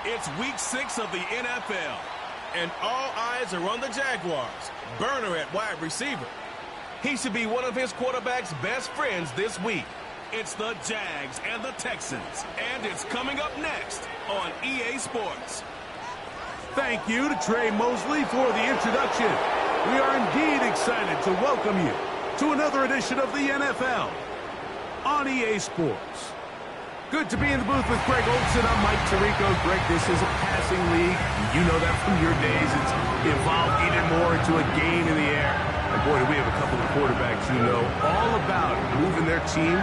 It's week 6 of the NFL, and all eyes are on the Jaguars. Burner at wide receiver. He should be one of his quarterback's best friends this week. It's the Jags and the Texans, and it's coming up next on EA Sports. Thank you to Trey Mosley for the introduction. We are indeed excited to welcome you to another edition of the NFL on EA Sports. Good to be in the booth with Greg Olson. I'm Mike Tirico. Greg, this is a passing league. You know that from your days. It's evolved even more into a game in the air. And boy, do we have a couple of quarterbacks who know all about moving their team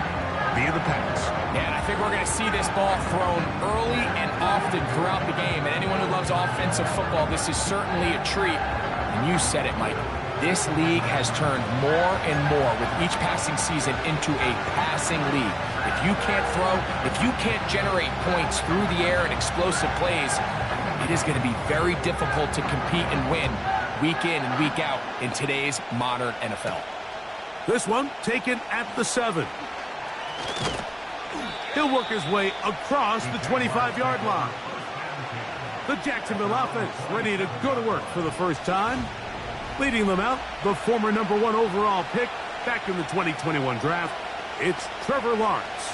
via the pass. Yeah, and I think we're going to see this ball thrown early and often throughout the game. And anyone who loves offensive football, this is certainly a treat. And you said it, Mike. This league has turned more and more with each passing season into a passing league. If you can't throw, if you can't generate points through the air and explosive plays, it is going to be very difficult to compete and win week in and week out in today's modern NFL. This one taken at the 7. He'll work his way across the 25-yard line. The Jacksonville offense ready to go to work for the first time. Leading them out, the former #1 overall pick back in the 2021 draft, it's Trevor Lawrence.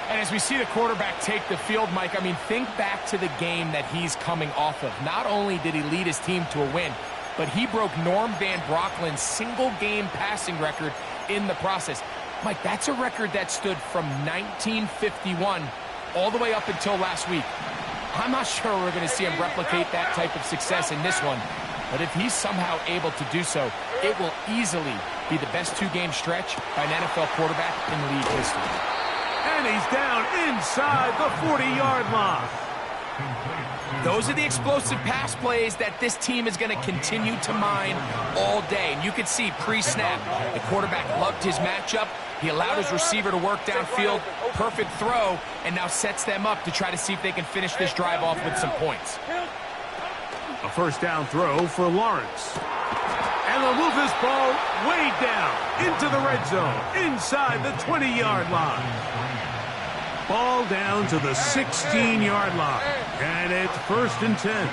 And as we see the quarterback take the field, Mike, I mean, think back to the game that he's coming off of. Not only did he lead his team to a win, but he broke Norm Van Brocklin's single-game passing record in the process. Mike, that's a record that stood from 1951 all the way up until last week. I'm not sure we're going to see him replicate that type of success in this one. But if he's somehow able to do so, it will easily be the best 2-game stretch by an NFL quarterback in league history. And he's down inside the 40-yard line. Those are the explosive pass plays that this team is going to continue to mine all day. And you can see pre-snap, the quarterback loved his matchup. He allowed his receiver to work downfield, perfect throw, and now sets them up to try to see if they can finish this drive off with some points. A first down throw for Lawrence. And they'll move this ball way down into the red zone, inside the 20-yard line. Ball down to the 16-yard line. And it's 1st and 10.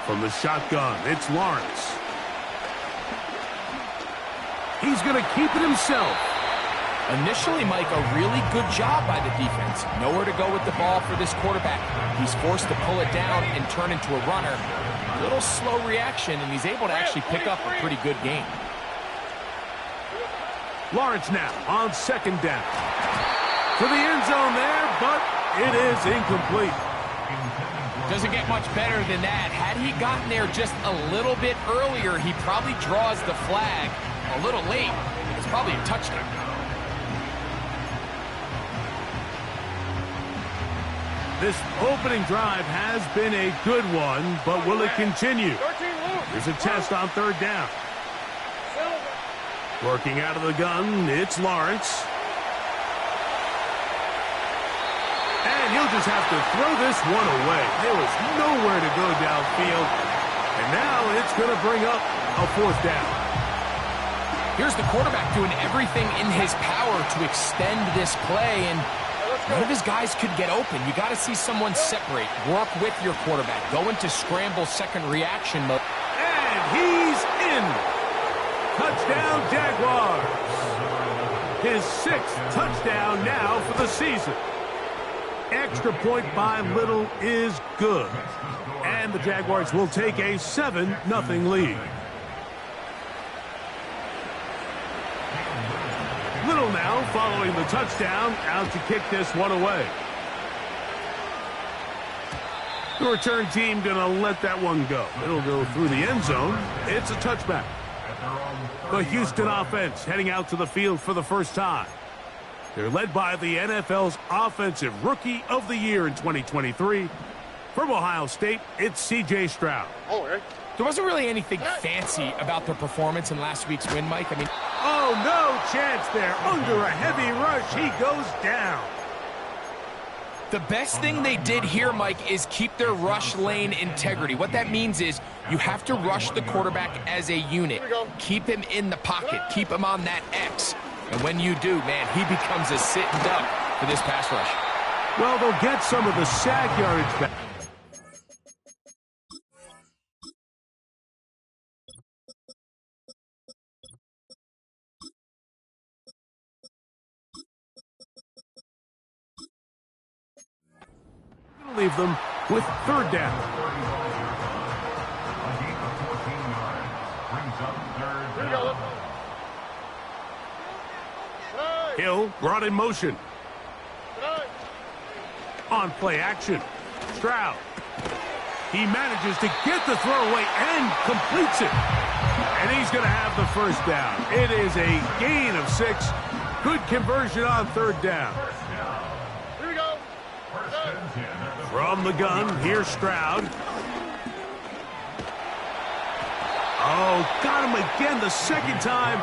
From the shotgun, it's Lawrence. He's going to keep it himself. Initially, Mike, a really good job by the defense. Nowhere to go with the ball for this quarterback. He's forced to pull it down and turn into a runner. A little slow reaction, and he's able to actually pick up a pretty good game. Lawrence now on 2nd down. To the end zone there, but it is incomplete. Doesn't get much better than that. Had he gotten there just a little bit earlier, he probably draws the flag a little late. It's probably a touchdown. This opening drive has been a good one, but will it continue? Here's a test on 3rd down. Working out of the gun, it's Lawrence. And he'll just have to throw this one away. There was nowhere to go downfield. And now it's going to bring up a 4th down. Here's the quarterback doing everything in his power to extend this play, and none of his guys could get open. You got to see someone separate. Work with your quarterback. Go into scramble second reaction mode. And he's in. Touchdown, Jaguars. His 6th touchdown now for the season. Extra point by Little is good. And the Jaguars will take a 7-0 lead. Little now following the touchdown, out to kick this one away. The return team going to let that one go. It'll go through the end zone. It's a touchback. The Houston offense heading out to the field for the first time. They're led by the NFL's Offensive Rookie of the Year in 2023. From Ohio State, it's C.J. Stroud. There wasn't really anything fancy about their performance in last week's win, Mike. I mean, oh, no chance there. Under a heavy rush, he goes down. the best thing they did here, Mike, is keep their rush lane integrity. What that means is you have to rush the quarterback as a unit. Keep him in the pocket. Keep him on that X. And when you do, man, he becomes a sitting duck for this pass rush. Well, they'll get some of the sack yardage back. Leave them with third down. Hill brought in motion. On play action. Stroud. He manages to get the throw away and completes it. And he's going to have the first down. It is a gain of 6. Good conversion on third down. From the gun, here's Stroud. Oh, got him again the second time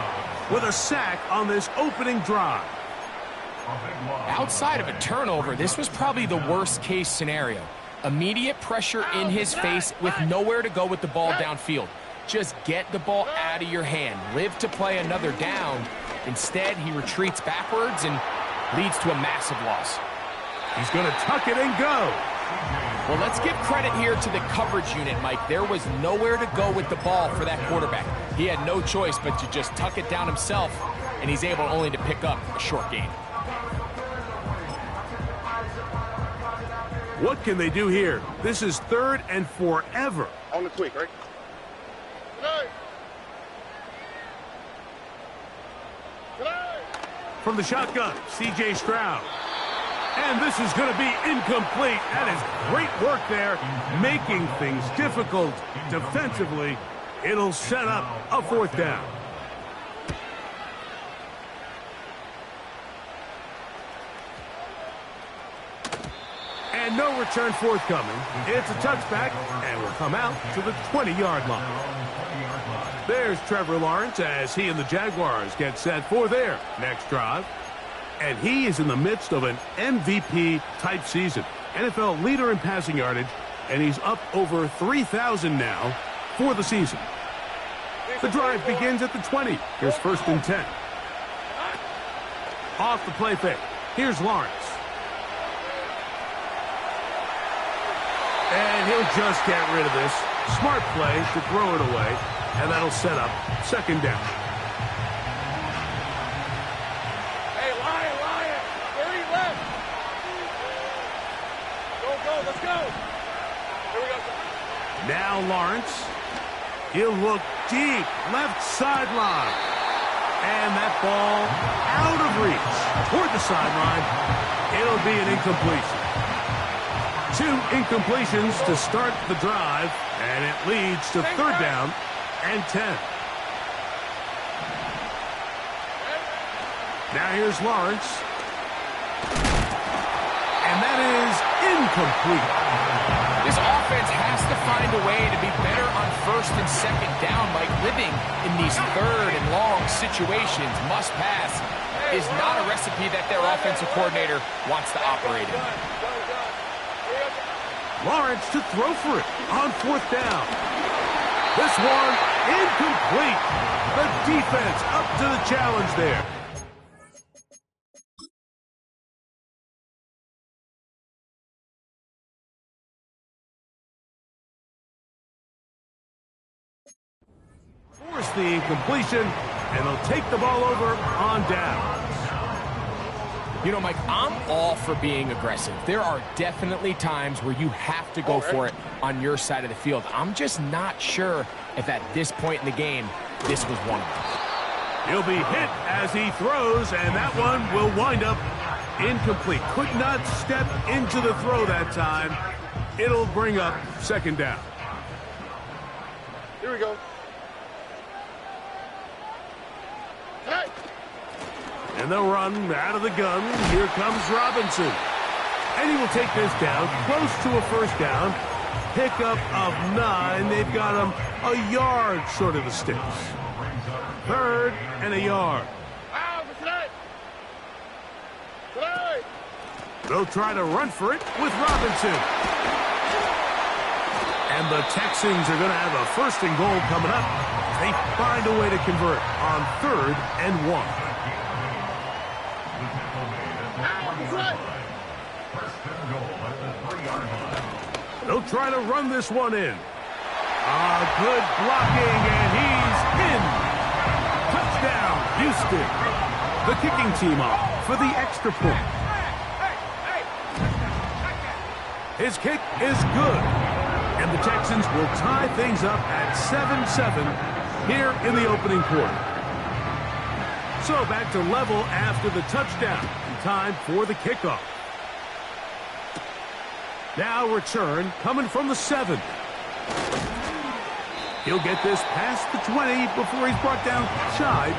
with a sack on this opening drive. Outside of a turnover, this was probably the worst case scenario. Immediate pressure in his face with nowhere to go with the ball downfield. Just get the ball out of your hand. Live to play another down. Instead, he retreats backwards and leads to a massive loss. He's going to tuck it and go. Well, let's give credit here to the coverage unit, Mike. There was nowhere to go with the ball for that quarterback. He had no choice but to just tuck it down himself, and he's able only to pick up a short gain. What can they do here? This is 3rd and forever. On the tweak, right? From the shotgun, C.J. Stroud. And this is going to be incomplete. That is great work there, making things difficult defensively. It'll set up a 4th down. And no return forthcoming. It's a touchback, and will come out to the 20-yard line. There's Trevor Lawrence as he and the Jaguars get set for their next drive. And he is in the midst of an MVP-type season. NFL leader in passing yardage, and he's up over 3,000 now for the season. The drive begins at the 20. Here's 1st and 10. Off the play fake. Here's Lawrence. And he'll just get rid of this. Smart play to throw it away, and that'll set up 2nd down. Now Lawrence, he'll look deep, left sideline. And that ball out of reach toward the sideline. It'll be an incompletion. 2 incompletions to start the drive, and it leads to 3rd down and 10. Now here's Lawrence. And that is incomplete. This offense has to find a way to be better on 1st and 2nd down. Like living in these 3rd and long situations, must pass, is not a recipe that their offensive coordinator wants to operate in. Lawrence to throw for it on 4th down. This one incomplete. The defense up to the challenge there. Force the incompletion, and they'll take the ball over on downs. You know, Mike, I'm all for being aggressive. There are definitely times where you have to go for it on your side of the field. I'm just not sure if at this point in the game, this was one of them. He'll be hit as he throws, and that one will wind up incomplete. Could not step into the throw that time. It'll bring up 2nd down. Here we go. And they'll run out of the gun. Here comes Robinson. And he will take this down, close to a first down. Pickup of 9. They've got him a yard short of the sticks. 3rd and a yard. They'll try to run for it with Robinson. And the Texans are going to have a 1st and goal coming up. They find a way to convert on 3rd and 1. They'll try to run this one in. Good blocking, and he's in. Touchdown, Houston. The kicking team off for the extra point. His kick is good. And the Texans will tie things up at 7-7 here in the opening quarter. So back to level after the touchdown. Time for the kickoff. Now return coming from the 7. He'll get this past the 20 before he's brought down shy.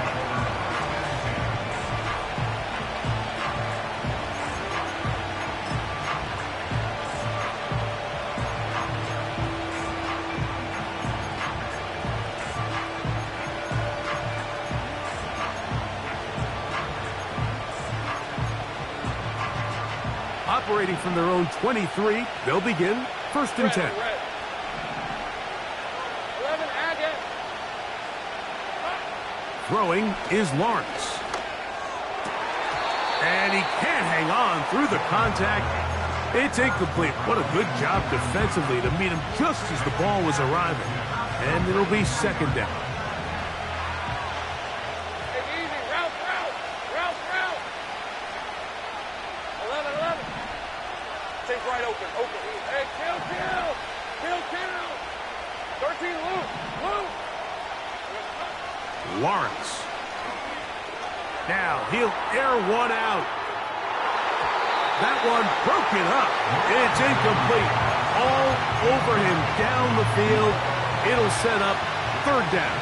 Operating from their own 23, they'll begin 1st and 10. Throwing is Lawrence. And he can't hang on through the contact. It's incomplete. What a good job defensively to meet him just as the ball was arriving. And it'll be 2nd down. Right open. Hey, kill. 13, Luke. Lawrence. Now he'll air one out. That one broken up. It's incomplete. All over him down the field. It'll set up 3rd down.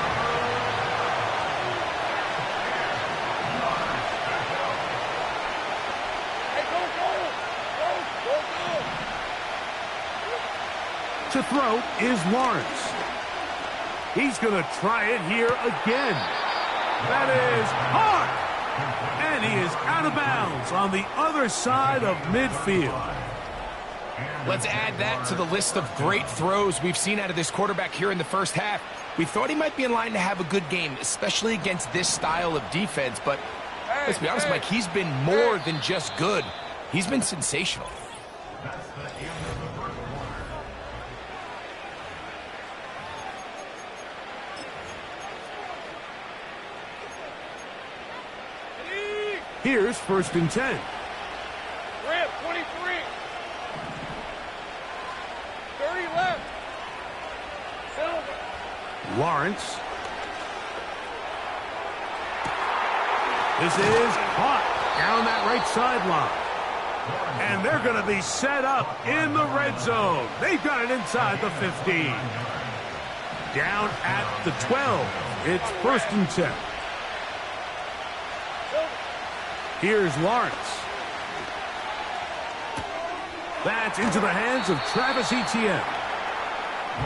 To throw is Lawrence. He's going to try it here again. That is hard. And he is out of bounds on the other side of midfield. Let's add that to the list of great throws we've seen out of this quarterback here in the first half. We thought he might be in line to have a good game, especially against this style of defense. But let's be honest, Mike, he's been more than just good. He's been sensational. Here's 1st and 10. Rip, 23. 30 left. Silver. Lawrence. This is caught down that right sideline. And they're going to be set up in the red zone. They've got it inside the 15. Down at the 12. It's 1st and 10. Here's Lawrence. That's into the hands of Travis Etienne.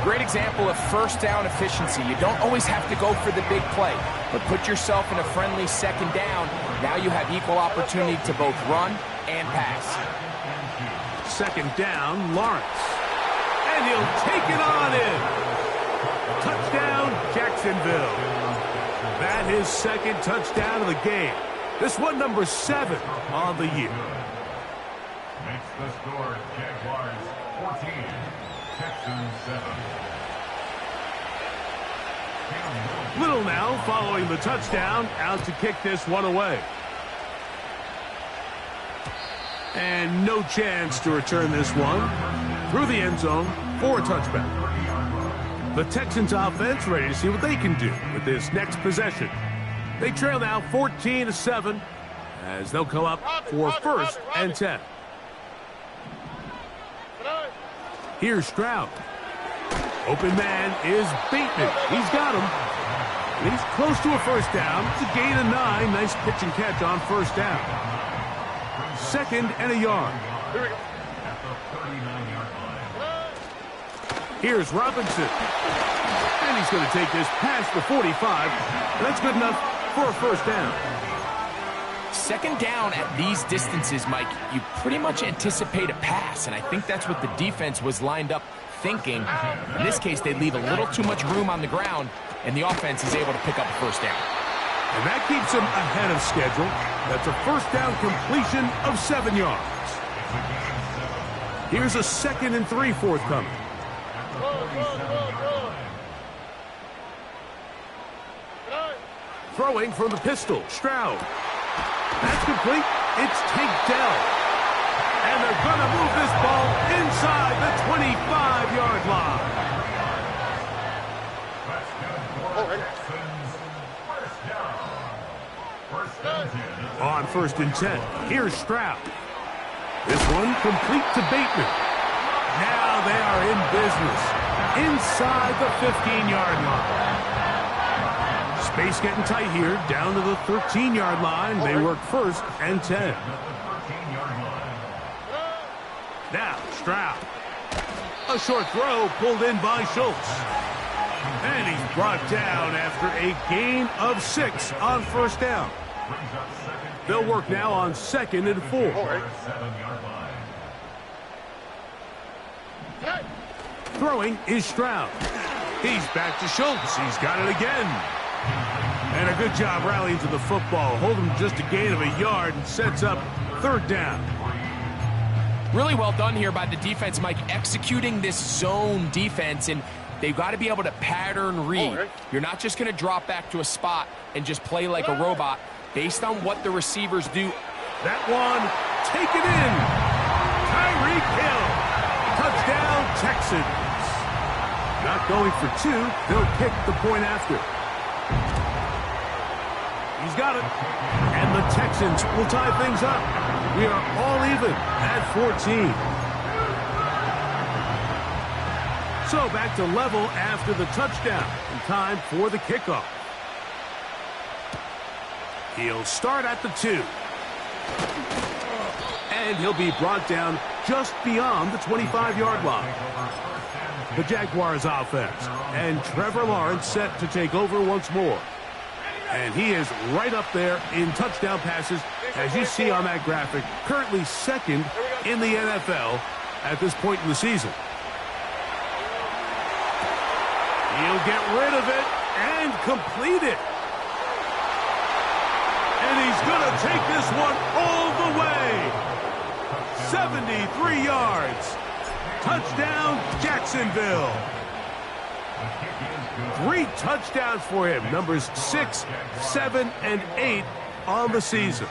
Great example of 1st down efficiency. You don't always have to go for the big play, but put yourself in a friendly 2nd down. Now you have equal opportunity to both run and pass. 2nd down, Lawrence. And he'll take it on in. Touchdown, Jacksonville. That is 2nd touchdown of the game. This one number 7 on the year. Makes the score Jaguars 14, Texans 7. Little now following the touchdown, out to kick this one away. And no chance to return this one through the end zone for a touchback. The Texans offense ready to see what they can do with this next possession. They trail now 14-7 as they'll come up for 1st and 10. Here's Stroud. Open man is Bateman. He's got him. And he's close to a first down. It's a gain of 9. Nice pitch and catch on first down. 2nd and a yard. Here we go. At the 39-yard line. Here's Robinson. And he's going to take this past the 45. And that's good enough for a first down. 2nd down at these distances, Mike, you pretty much anticipate a pass, and I think that's what the defense was lined up thinking. In this case, they leave a little too much room on the ground, and the offense is able to pick up a first down. And that keeps them ahead of schedule. That's a first down completion of 7 yards. Here's a 2nd and 3 forthcoming. Throwing from the pistol, Stroud. That's complete. It's Tank Dell. And they're going to move this ball inside the 25-yard line. On 1st and 10, here's Stroud. This one complete to Bateman. Now they are in business inside the 15-yard line. Space getting tight here, down to the 13-yard line. They work 1st and 10. Now, Stroud. A short throw pulled in by Schultz. And he's brought down after a gain of 6 on first down. They'll work now on 2nd and 4. Throwing is Stroud. He's back to Schultz. He's got it again. And a good job rallying to the football. Holding just a gain of a yard and sets up 3rd down. Really well done here by the defense, Mike, executing this zone defense, and they've got to be able to pattern read. You're not just going to drop back to a spot and just play like a robot based on what the receivers do. That one, taken in. Tyreek Hill. Touchdown, Texans. Not going for 2. They'll kick the point after. He's got it. And the Texans will tie things up. We are all even at 14. So back to level after the touchdown. And time for the kickoff. He'll start at the 2. And he'll be brought down just beyond the 25-yard line. The Jaguars offense. And Trevor Lawrence set to take over once more. And he is right up there in touchdown passes, as you see on that graphic. Currently 2nd in the NFL at this point in the season. He'll get rid of it and complete it. And he's going to take this one all the way. 73 yards. Touchdown, Jacksonville. 3 touchdowns for him. Numbers 6, 7, and 8 on the season.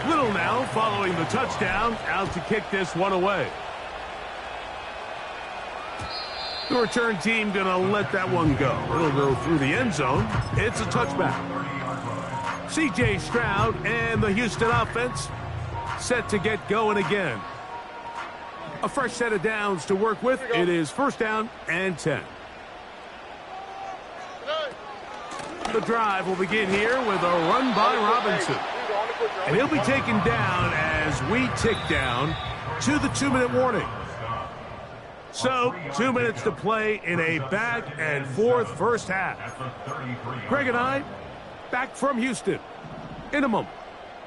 Little now following the touchdown, out to kick this one away. The return team going to let that one go. It'll go through the end zone. It's a touchback. C.J. Stroud and the Houston offense set to get going again. A fresh set of downs to work with. It is 1st down and 10. The drive will begin here with a run by Robinson. And he'll be taken down as we tick down to the 2-minute warning. So, 2 minutes to play in a back-and-forth first half. Greg and I, back from Houston. In a moment.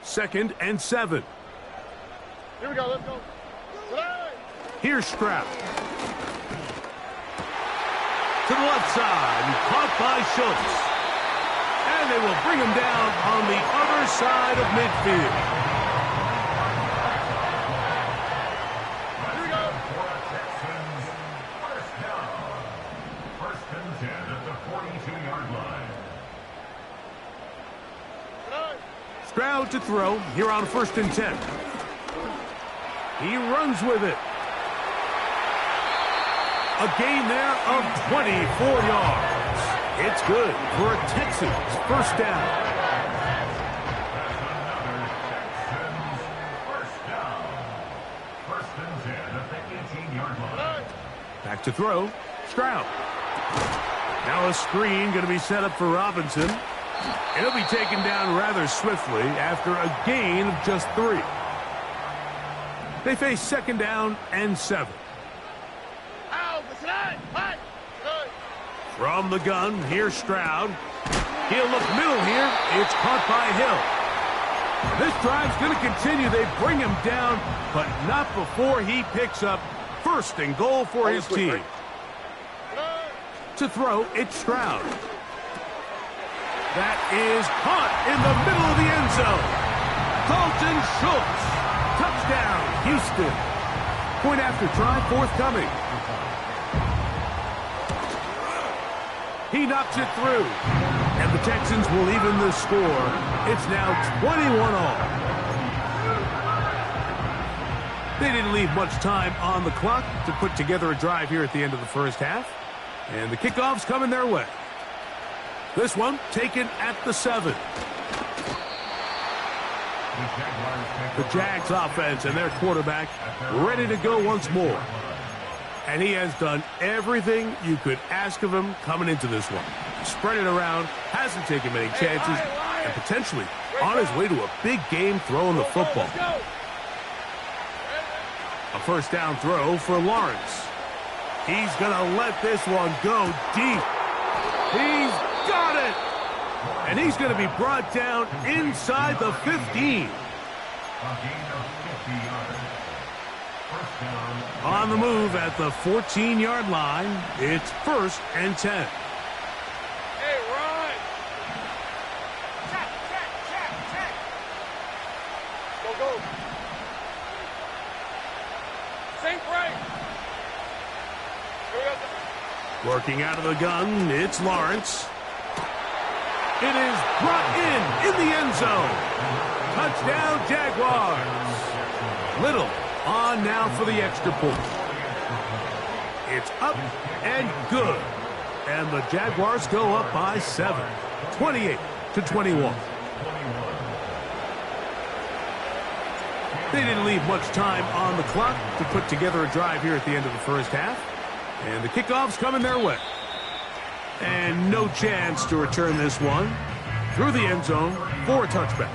2nd and 7. Here we go, let's go. Here's Stroud. To the left side, caught by Schultz. And they will bring him down on the other side of midfield. Here we go. First and 10 at the 42-yard line. Stroud to throw here on 1st and 10. He runs with it. A gain there of 24 yards. It's good for a Texans first down. First and 10 at the 18-yard line. Back to throw. Stroud. Now a screen going to be set up for Robinson. He'll be taken down rather swiftly after a gain of just 3. They face 2nd down and 7. From the gun, here's Stroud. He'll look middle here. It's caught by Hill. This drive's going to continue. They bring him down, but not before he picks up 1st and goal for his team. To throw, it's Stroud. That is caught in the middle of the end zone. Dalton Schultz. Touchdown, Houston. Point after try forthcoming. He knocks it through. And the Texans will even the score. It's now 21 all. They didn't leave much time on the clock to put together a drive here at the end of the first half. And the kickoff's coming their way. This one taken at the 7. The Jags offense and their quarterback ready to go once more. And he has done everything you could ask of him coming into this one. Spread it around, hasn't taken many chances, and potentially on his way to a big game throwing the football. A 1st down throw for Lawrence. He's going to let this one go deep. He's got it! And he's going to be brought down inside the 15. On the move at the 14-yard line, it's 1st and 10. Hey, Ryan! Check. Go. Sink right. Working out of the gun, it's Lawrence. It is brought in the end zone. Touchdown, Jaguars. Little on now for the extra point. It's up and good. And the Jaguars go up by 7, 28-21. They didn't leave much time on the clock to put together a drive here at the end of the first half. And the kickoff's coming their way. And no chance to return this one through the end zone for a touchback.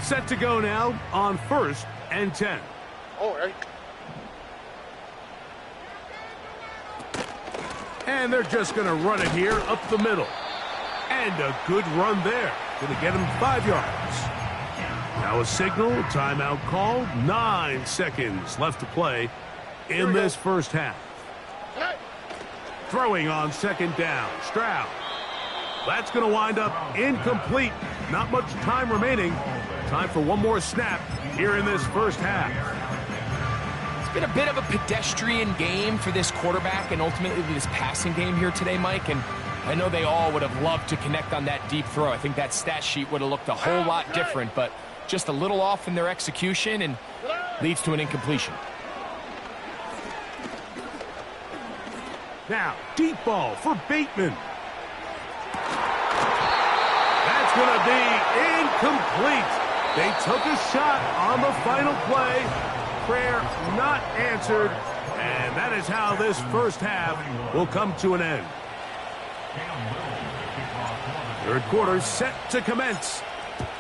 Set to go now on 1st and 10. Oh, right. And they're just going to run it here up the middle. And a good run there. Going to get him 5 yards. Now a signal, timeout called. 9 seconds left to play in this first half. Throwing on 2nd down. Stroud. That's going to wind up incomplete. Not much time remaining. Time for one more snap here in this first half. It's been a bit of a pedestrian game for this quarterback and ultimately this passing game here today, Mike. And I know they all would have loved to connect on that deep throw. I think that stat sheet would have looked a whole lot different, but just a little off in their execution and leads to an incompletion. Now, deep ball for Bateman. That's going to be incomplete. They took a shot on the final play. Prayer not answered. And that is how this first half will come to an end. Third quarter set to commence.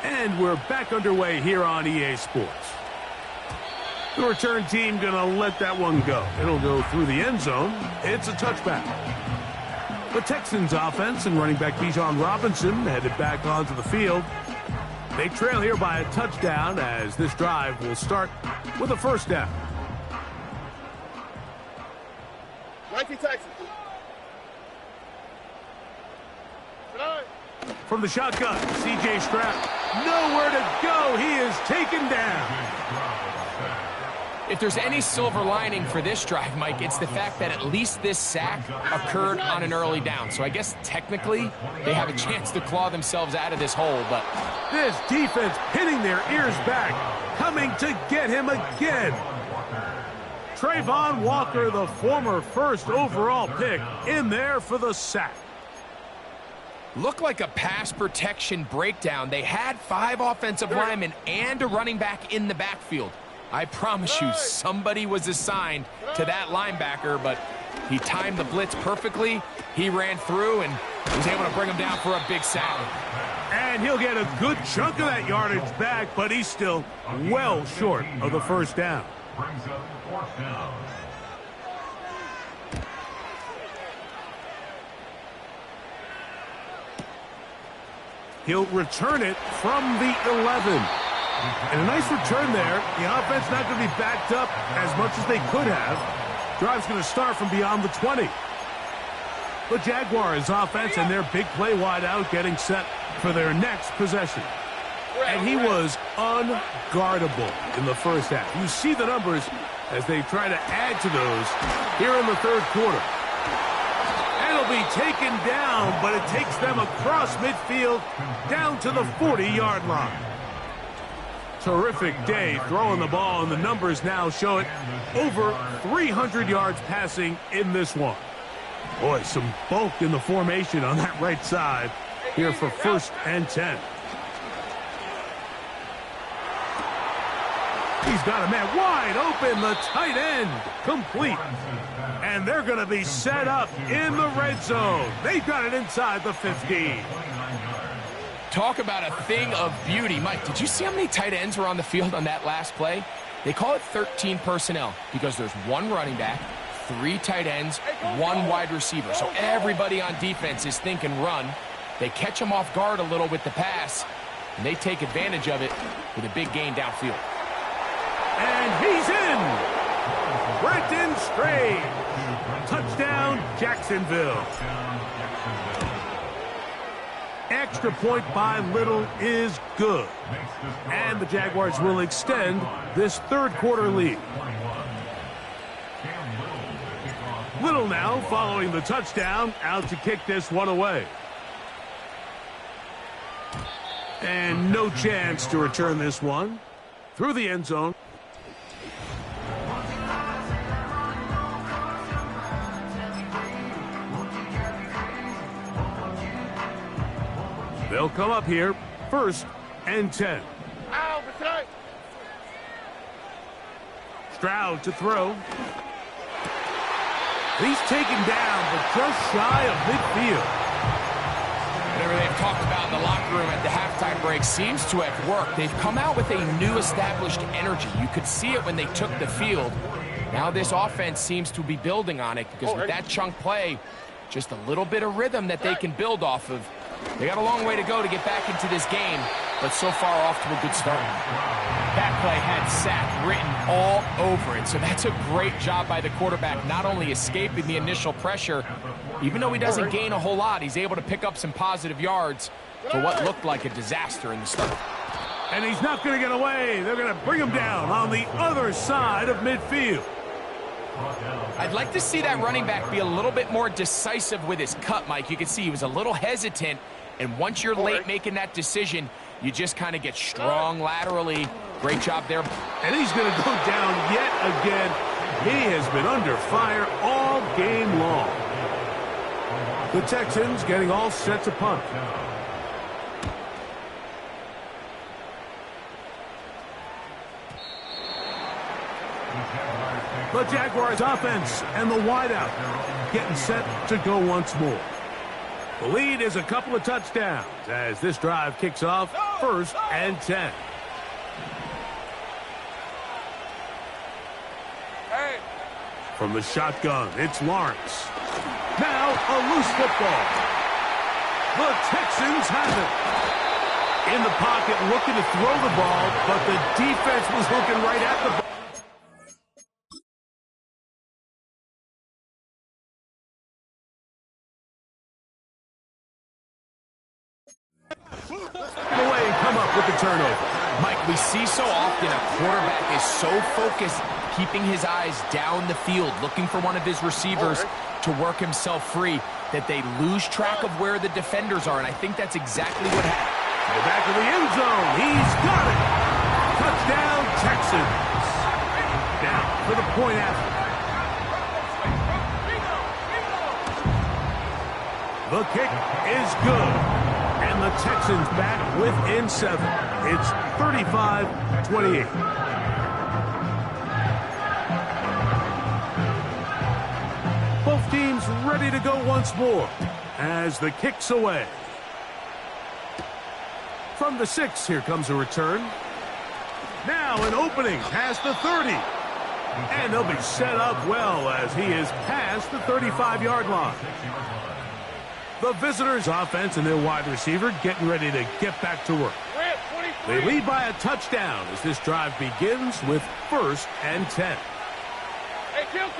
And we're back underway here on EA Sports. The return team going to let that one go. It'll go through the end zone. It's a touchback. The Texans offense and running back Bijan Robinson headed back onto the field. They trail here by a touchdown as this drive will start with a 1st down. Nike Texans. From the shotgun, C.J. Stroud. Nowhere to go. He is taken down. If there's any silver lining for this drive, Mike, it's the fact that at least this sack occurred on an early down. So I guess technically they have a chance to claw themselves out of this hole. But this defense pinning their ears back, coming to get him again. Trayvon Walker, the former 1st overall pick, in there for the sack. Looked like a pass protection breakdown. They had 5 offensive linemen and a running back in the backfield. I promise you, somebody was assigned to that linebacker, but he timed the blitz perfectly. He ran through and was able to bring him down for a big sack. And he'll get a good chunk of that yardage back, but he's still well short of the first down. Brings up fourth down. He'll return it from the 11. And a nice return there. The offense not going to be backed up as much as they could have. Drive's going to start from beyond the 20. The Jaguars offense and their big play wideout getting set for their next possession. And he was unguardable in the first half. You see the numbers as they try to add to those here in the third quarter. And he'll be taken down, but it takes them across midfield down to the 40-yard line. Terrific day throwing the ball, and the numbers now show it over 300 yards passing in this one. Boy, some bulk in the formation on that right side here for 1st and 10. He's got a man wide open, the tight end complete. And they're going to be set up in the red zone. They've got it inside the 15. Talk about a thing of beauty. Mike, did you see how many tight ends were on the field on that last play? They call it 13 personnel because there's one running back, 3 tight ends, 1 wide receiver. So everybody on defense is thinking run. They catch them off guard a little with the pass, and they take advantage of it with a big gain downfield. And he's in. Brenton Strange. Touchdown, Jacksonville. Extra point by Little is good. And the Jaguars will extend this third quarter lead. Little now following the touchdown, out to kick this one away. And no chance to return this one through the end zone. They'll come up here, 1st and 10. Stroud to throw. He's taken down, but just shy of midfield. Whatever they've talked about in the locker room at the halftime break seems to have worked. They've come out with a new established energy. You could see it when they took the field. Now this offense seems to be building on it because with that chunk play, just a little bit of rhythm that they can build off of. They got a long way to go to get back into this game, but so far off to a good start. That play had sack written all over it, so that's a great job by the quarterback, not only escaping the initial pressure, even though he doesn't gain a whole lot, he's able to pick up some positive yards for what looked like a disaster in the start. And he's not going to get away. They're going to bring him down on the other side of midfield. I'd like to see that running back be a little bit more decisive with his cut, Mike. You can see he was a little hesitant, and once you're late making that decision, you just kind of get strong laterally. Great job there. And he's going to go down yet again. He has been under fire all game long. The Texans getting all set to punt. The Jaguars offense and the wideout getting set to go once more. The lead is a couple of touchdowns as this drive kicks off 1st and 10. From the shotgun, it's Lawrence. Now a loose football. The Texans have it. In the pocket looking to throw the ball, but the defense was looking right at the ball. Away and come up with the turnover. Mike, we see so often a quarterback is so focused, keeping his eyes down the field, looking for one of his receivers to work himself free, that they lose track of where the defenders are, and I think that's exactly what happened. To the back of the end zone, he's got it. Touchdown, Texans. Down for the point after. The kick is good. And the Texans back within 7. It's 35-28. ready to go once more as the kick's away. From the 6, here comes a return. Now an opening past the 30. And they'll be set up well as he is past the 35-yard line. The visitors' offense and their wide receiver getting ready to get back to work. They lead by a touchdown as this drive begins with 1st and 10. Hey, kill!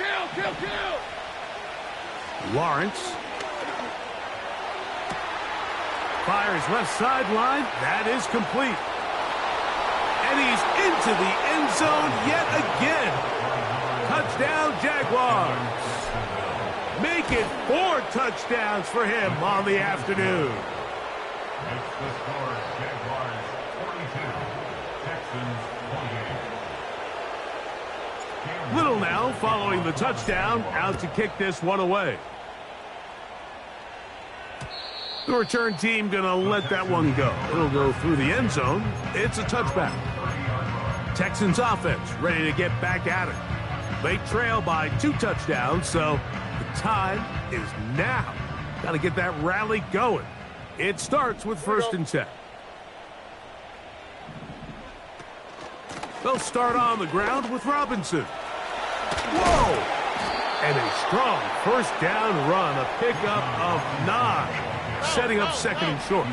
Lawrence fires left sideline. That is complete. And he's into the end zone yet again. Touchdown, Jaguars. Make it 4 touchdowns for him on the afternoon. Makes the score Jaguars 42, Texans 28. Little now following the touchdown, out to kick this one away. The return team going to let that one go. It'll go through the end zone. It's a touchback. Texans offense ready to get back at it. They trail by 2 touchdowns, so the time is now. Got to get that rally going. It starts with 1st and 10. They'll start on the ground with Robinson. Whoa! And a strong 1st down run, a pickup of 9, setting up 2nd and short.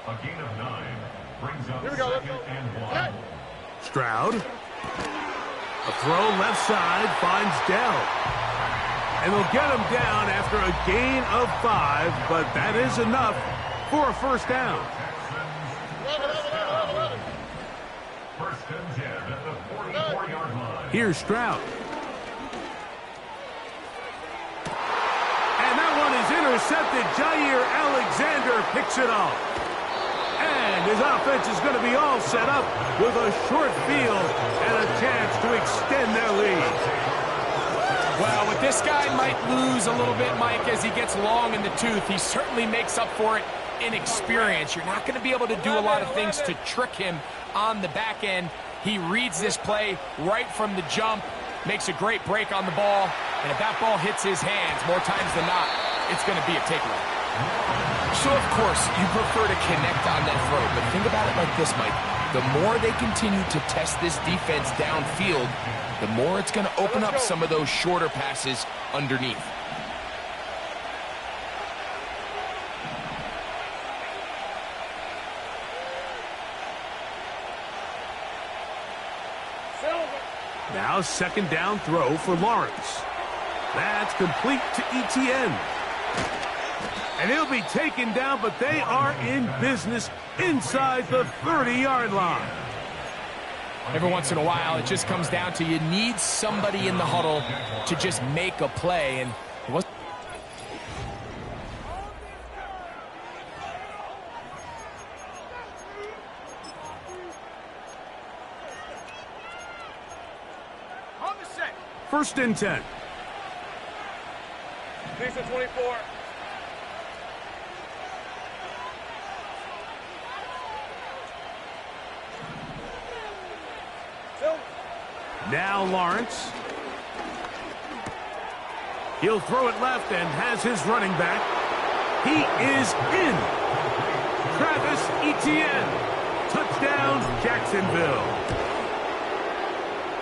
A gain of 9 brings up 2nd and 1. Stroud. A throw left side finds Dell. And they'll get him down after a gain of 5, but that is enough for a 1st down. 1st and 10 at the 44-yard line. Here's Stroud. And that one is intercepted. Jair Alexander picks it off. And his offense is going to be all set up with a short field and a chance to extend their lead. Well, with this guy might lose a little bit, Mike, as he gets long in the tooth. He certainly makes up for it in experience. You're not going to be able to do a lot of things to trick him on the back end. He reads this play right from the jump, makes a great break on the ball, and if that ball hits his hands more times than not, it's going to be a takeaway. So, of course, you prefer to connect on that throw, but think about it like this, Mike. The more they continue to test this defense downfield, the more it's going to open up some of those shorter passes underneath. Now 2nd down throw for Lawrence. That's complete to Etienne. And he'll be taken down, but they are in business inside the 30-yard line. Every once in a while, it just comes down to you need somebody in the huddle to just make a play. And it wasn't. On the set. 1st and 10. Jason 24. Now Lawrence. He'll throw it left and has his running back. He is in. Travis Etienne. Touchdown, Jacksonville.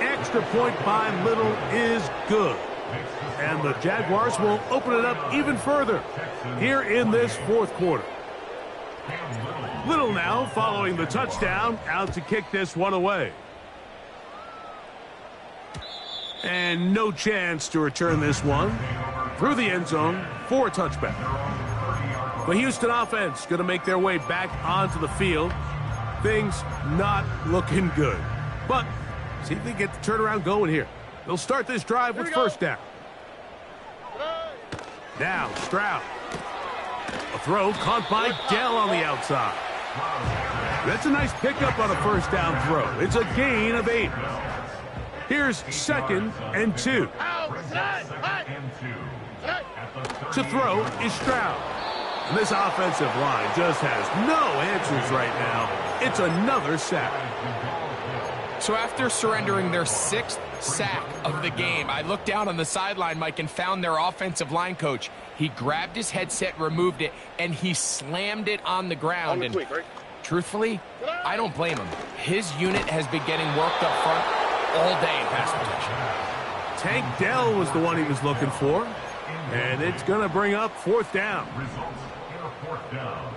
Extra point by Little is good. And the Jaguars will open it up even further here in this 4th quarter. Little now following the touchdown, out to kick this one away. And no chance to return this one through the end zone for a touchback. The Houston offense going to make their way back onto the field. Things not looking good. But see if they get the turnaround going here. They'll start this drive with 1st down. Now Stroud. A throw caught by Dell on the outside. That's a nice pickup on a 1st down throw. It's a gain of 8. Here's 2nd and 2. To throw is Stroud. And this offensive line just has no answers right now. It's another sack. So after surrendering their 6th sack of the game, I looked down on the sideline, Mike, and found their offensive line coach. He grabbed his headset, removed it, and he slammed it on the ground. And truthfully, I don't blame him. His unit has been getting worked up front all day in pass protection. Tank Dell was the one he was looking for, and it's going to bring up 4th down. Results in a 4th down.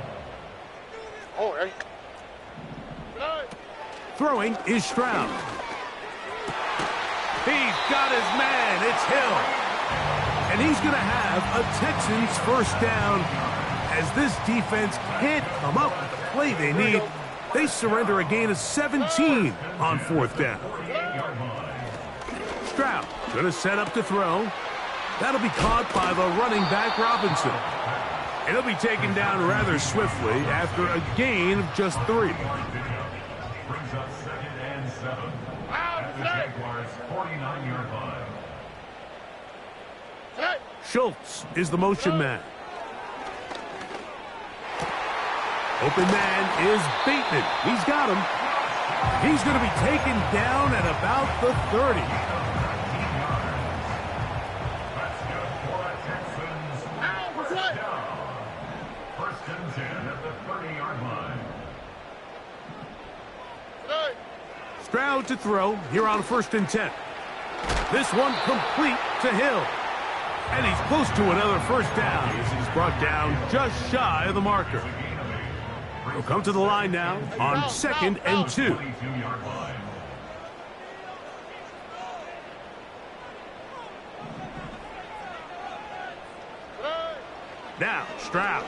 Oh, ready? Throwing is Stroud. He's got his man. It's Hill. And he's going to have a Texans 1st down as this defense can't come up with the play they need. They surrender a gain of 17 on 4th down. Stroud going to set up to throw. That'll be caught by the running back Robinson. And he'll be taken down rather swiftly after a gain of just 3. Brings up 2nd and 7 at the Jaguars' 49-yard line. Schultz is the motion man. Open man is Bateman. He's got him. He's going to be taken down at about the 30. That's good for the Texans. 1st down. 1st and 10 at the 30-yard line. Stroud to throw here on 1st and 10. This one complete to Hill. And he's close to another 1st down as he's brought down just shy of the marker. He'll come to the line now on 2nd and 2. 22-yard line. Now, Stroud.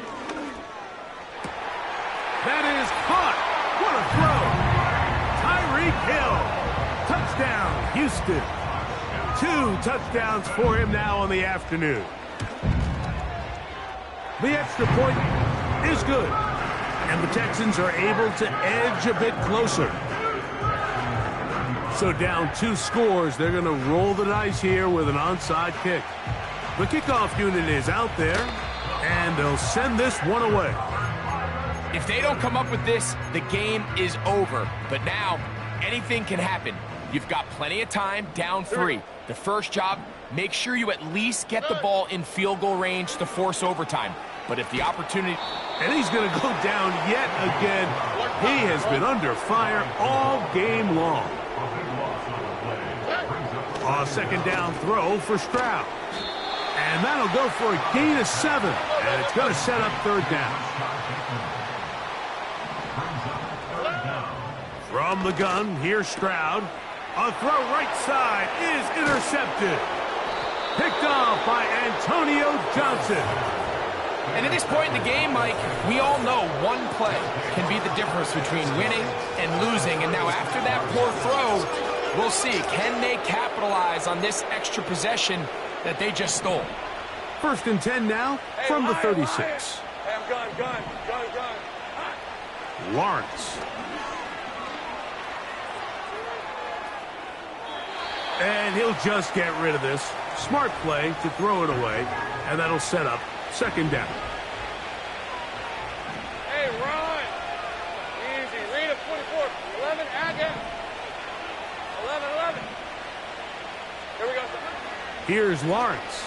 That is caught. What a throw. Tyreek Hill. Touchdown, Houston. 2 touchdowns for him now on the afternoon. The extra point is good. And the Texans are able to edge a bit closer. So down 2 scores, they're going to roll the dice here with an onside kick. The kickoff unit is out there, and they'll send this one away. If they don't come up with this, the game is over. But now, anything can happen. You've got plenty of time, down 3. The first job, make sure you at least get the ball in field goal range to force overtime. But if the opportunity... And he's going to go down yet again. He has been under fire all game long. A 2nd down throw for Stroud. And that'll go for a gain of 7. And it's going to set up 3rd down. From the gun, here's Stroud. A throw right side is intercepted. Picked off by Antonio Johnson. And at this point in the game, Mike, we all know one play can be the difference between winning and losing. And now after that poor throw, we'll see. Can they capitalize on this extra possession that they just stole? 1st and 10 now from the 36. Hey, I'm gun. Lawrence. And he'll just get rid of this. Smart play to throw it away. And that'll set up 2nd down. Hey, run. Easy. Read it, 24. 11, again. 11. Here we go. Here's Lawrence.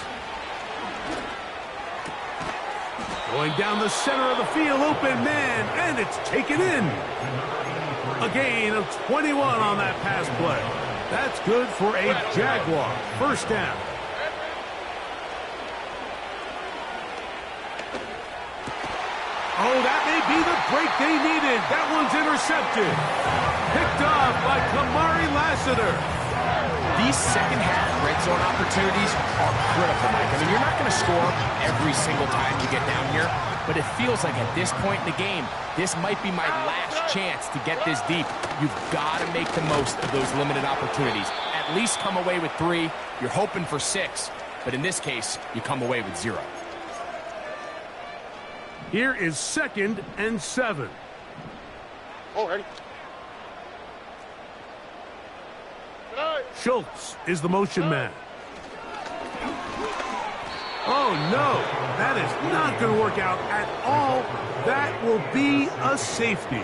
Going down the center of the field, open man, and it's taken in. A gain of 21 on that pass play. That's good for a Jaguar. 1st down. Oh, that may be the break they needed. That one's intercepted. Picked off by Kamari Lassiter. These second-half red zone opportunities are critical, Mike. I mean, you're not going to score every single time you get down here, but it feels like at this point in the game, this might be my last chance to get this deep. You've got to make the most of those limited opportunities. At least come away with 3. You're hoping for 6, but in this case, you come away with 0. Here is 2nd and 7. Oh, ready. Schultz is the motion man. Oh, no. That is not going to work out at all. That will be a safety.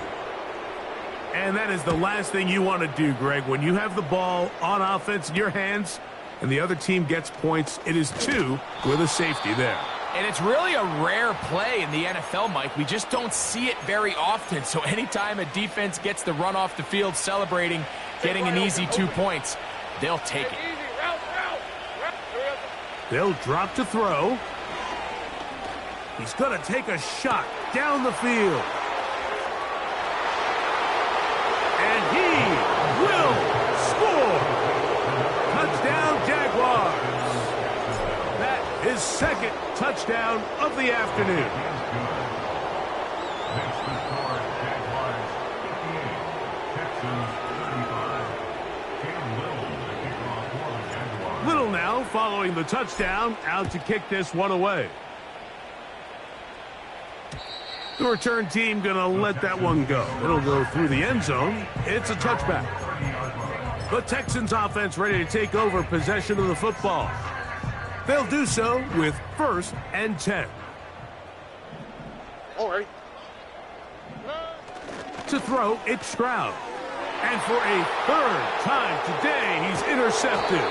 And that is the last thing you want to do, Greg. When you have the ball on offense in your hands and the other team gets points, it is 2 with a safety there. And it's really a rare play in the NFL, Mike. We just don't see it very often. So anytime a defense gets the run off the field celebrating, getting an easy 2 points, they'll take it. They'll drop to throw. He's going to take a shot down the field. And he will score. Touchdown, Jaguars. That is second touchdown of the afternoon. Next to score, Jaguars 58, Texans 35. Cam Little, the kickoff for the Jaguars. Little now following the touchdown, out to kick this one away. The return team going to let that one go. It'll go through the end zone. It's a touchback. The Texans offense ready to take over possession of the football. They'll do so with 1st and 10. All right. To throw, it's Stroud. And for a 3rd time today, he's intercepted.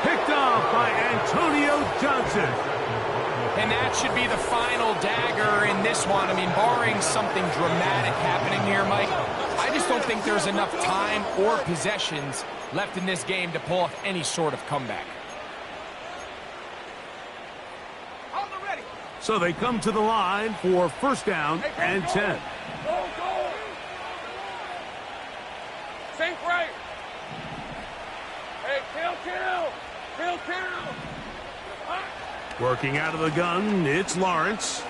Picked off by Antonio Johnson. And that should be the final dagger in this one. I mean, barring something dramatic happening here, Mike, I just don't think there's enough time or possessions left in this game to pull off any sort of comeback. So they come to the line for 1st down and 10. Go, go. Sink right. Hey, kill. Working out of the gun, it's Lawrence.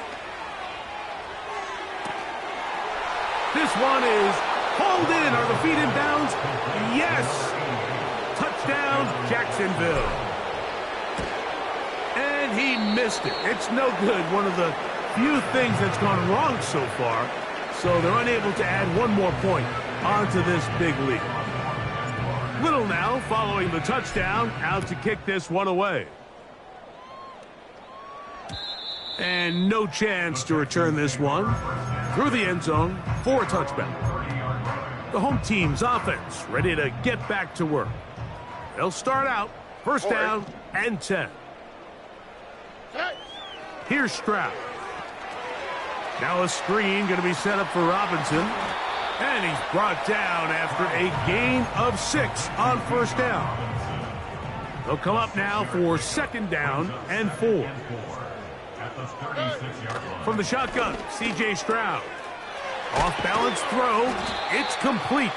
This one is hauled in. Are the feet in bounds? Yes! Touchdown, Jacksonville. And he missed it. It's no good. One of the few things that's gone wrong so far. So they're unable to add one more point onto this big lead. Little now following the touchdown, out to kick this one away. And no chance to return this one through the end zone for a touchback. The home team's offense ready to get back to work. They'll start out 1st down and 10. Here's Stroud. Now a screen going to be set up for Robinson. And he's brought down after a gain of 6 on 1st down. They'll come up now for 2nd down and 4. From the shotgun, C.J. Stroud. Off-balance throw. It's complete.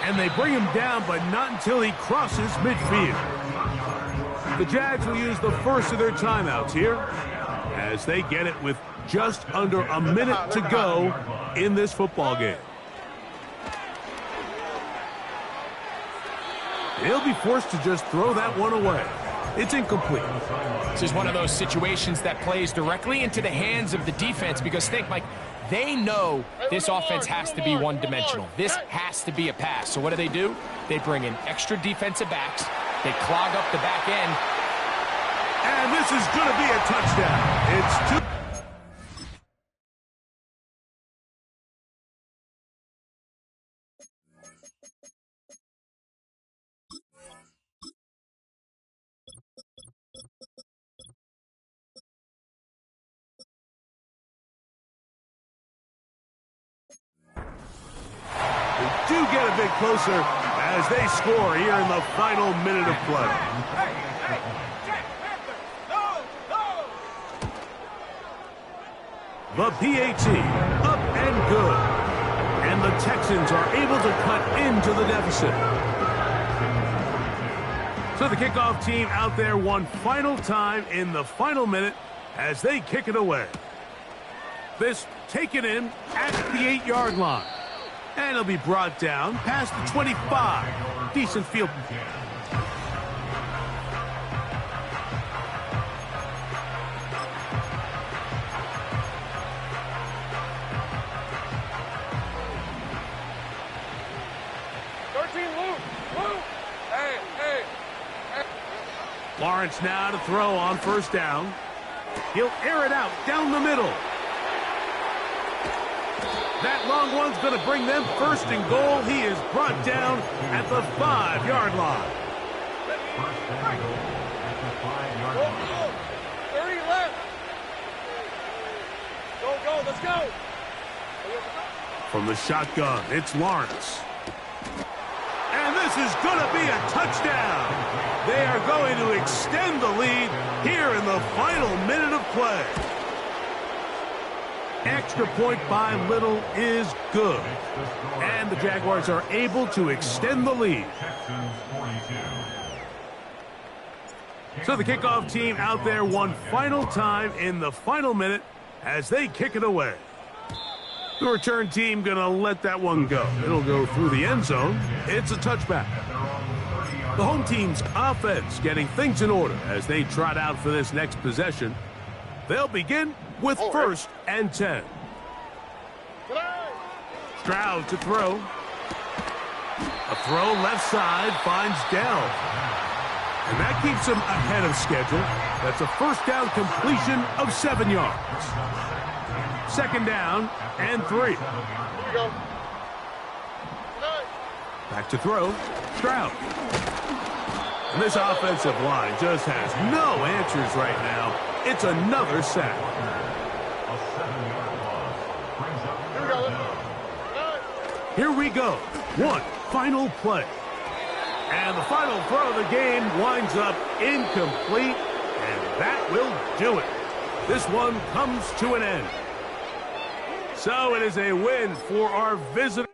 And they bring him down, but not until he crosses midfield. The Jags will use the first of their timeouts here as they get it with just under a minute to go in this football game. They'll be forced to just throw that one away. It's incomplete. This is one of those situations that plays directly into the hands of the defense because think, Mike, they know this offense has to be one-dimensional. This has to be a pass. So what do? They bring in extra defensive backs. They clog up the back end. And this is going to be a touchdown. It's 2. Do get a bit closer as they score here in the final minute of play. The PAT up and good. And the Texans are able to cut into the deficit. So the kickoff team out there one final time in the final minute as they kick it away. This taken in at the 8-yard line. And it'll be brought down past the 25. Decent field. Lawrence now to throw on 1st down. He'll air it out down the middle. That long one's going to bring them first and goal. He is brought down at the 5-yard line. First and goal at the 5-yard line. 30 left. Go, let's go. From the shotgun, it's Lawrence. And this is going to be a touchdown. They are going to extend the lead here in the final minute of play. Extra point by Little is good. And the Jaguars are able to extend the lead. So the kickoff team out there one final time in the final minute as they kick it away. The return team going to let that one go. It'll go through the end zone. It's a touchback. The home team's offense getting things in order as they trot out for this next possession. They'll begin with 1st and 10. Stroud to throw. A throw left side finds Dell. And that keeps him ahead of schedule. That's a first down completion of 7 yards. 2nd down and 3. Back to throw. Stroud. And this offensive line just has no answers right now. It's another sack. Here we go. One final play. And the final throw of the game winds up incomplete. And that will do it. This one comes to an end. So it is a win for our visitor.